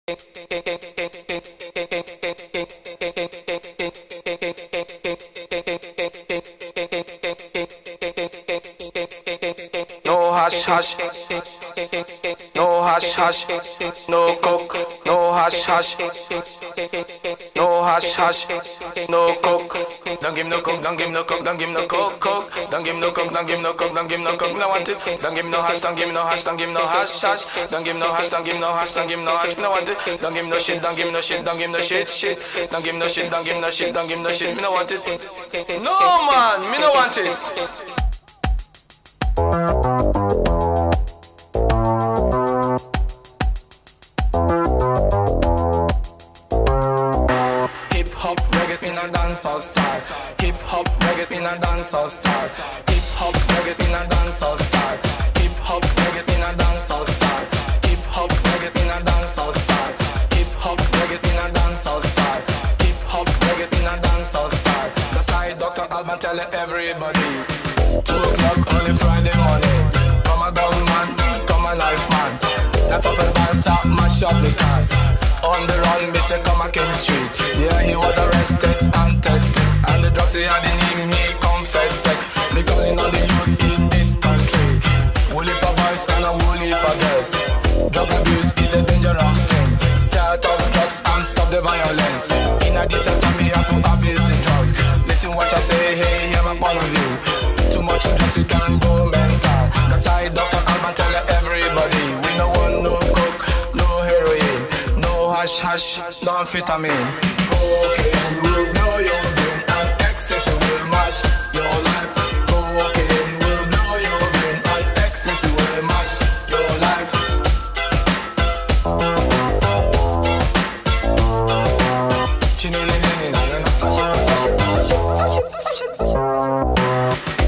No hash hash, no hash hash, no coke, no hash hash, no hash hash, no coke. Don't give no coke, don't give no coke, don't give no coke, coke. Don't give no coke, don't give no coke, don't give no coke. No want it. Don't give no hash, don't give no hash, don't give no hash hash. Don't give no hash, don't give no hash, don't give no hash. No want it. Don't give no shit, don't give no shit, don't give no shit, shit. Don't give no shit, don't give no shit, don't give no shit. Me no want it. No man, me no want it. Hip hop reggae in a dancehall style. Hip hop reggae in a dancehall style. Hip hop reggae in a dancehall style. Hip hop reggae in a dancehall style. Hip hop reggae in a dancehall style. Hip hop reggae in a dancehall style. Hip hop reggae in a dancehall style. That's why Dr. Alban tell everybody. 2 o'clock only Friday morning. Come a down man, come a life man. That fucking dance up, mash up the cars. On the run, me say come a King Street. Yeah, he was arrested and tested, and the drugs he had in him, he confessed it. Me calling on the youth in this country. Woolly pa boys and a woolly pa girls. Drug abuse is a dangerous thing. Start off drugs and stop the violence. In a decent time, we have to abuse the drugs. Listen what I say, hey, hear my point of view. Too much drugs, you can go mental. That's why Dr. Alban tell everybody. We no want no coke, no heroin, no hash hash, no amphetamine. Cocaine will blow your brain and ecstasy will mash your life. Cocaine will blow your brain and ecstasy will mash your life.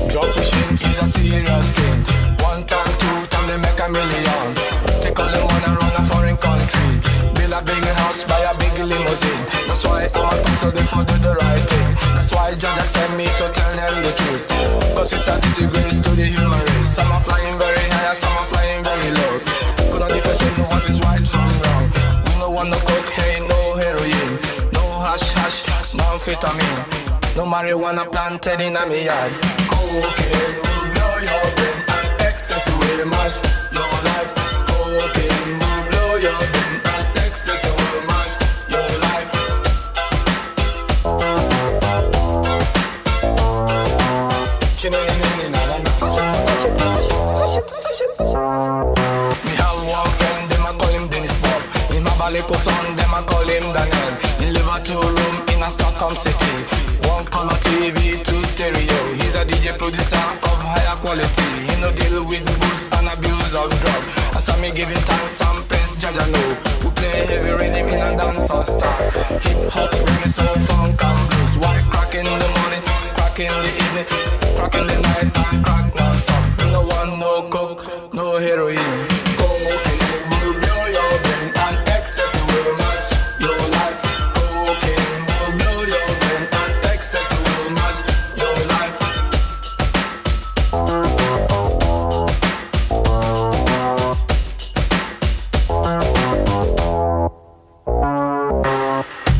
Drug pushing is a serious thing. 1 time, 2 time, they make a million. Take all the money and run a foreign country. Build a big house, buy a big limousine. That's why I'm a talk so they can do the right thing. That's why Jah sent me to tell them the truth. Cause it's a disgrace to the human race. Some are flying very high, some are flying very low. Couldn't differentiate what is right from wrong. We no want no cocaine, no heroin, no hash hash, no amphetamine, no marijuana planted in a me yard. Cocaine will blow your brain and ecstasy will mash your life. Cocaine will blow your brain and ecstasy will mash your life. Me have one friend, them a call him Dennis Buff. In my Baliko son, them a call him Daniel. He live a 2-room in a Stockholm city. 1 color TV, 2 stereo. He's a DJ producer of higher quality. He no deal with booze and abuse of drug. And so me giving thanks and praise Jaja know. We play heavy rhythm in a dancehall style. Hip hop, reggae, soul, funk and blues. White crack in the morning, crack in the evening, crack in the night and crack non-stop. No one, no coke, no heroin. Cocaine will blow your brain and ecstasy will mash your life. Cocaine will blow your brain and ecstasy will mash your life.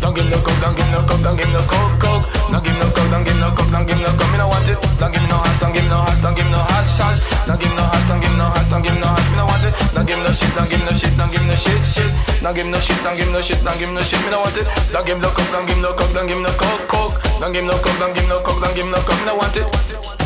Don't give no coke, don't give no coke, don't give no coke, coke. Don't give no coke, don't give no coke, don't give no coke. Me no want it. Don't give no hash, don't give no hash, don't give no hash hash. Don't give no hash, don't give no hash, don't give no hash. Me no want it. Don't give no shit, don't give no shit, don't give no shit, shit. Don't give no shit, don't give no shit, don't give no shit. Me no want it. Don't give no coke, don't give no coke, don't give no coke, coke. Don't give no coke, don't give no coke, don't give no coke. Me no want it.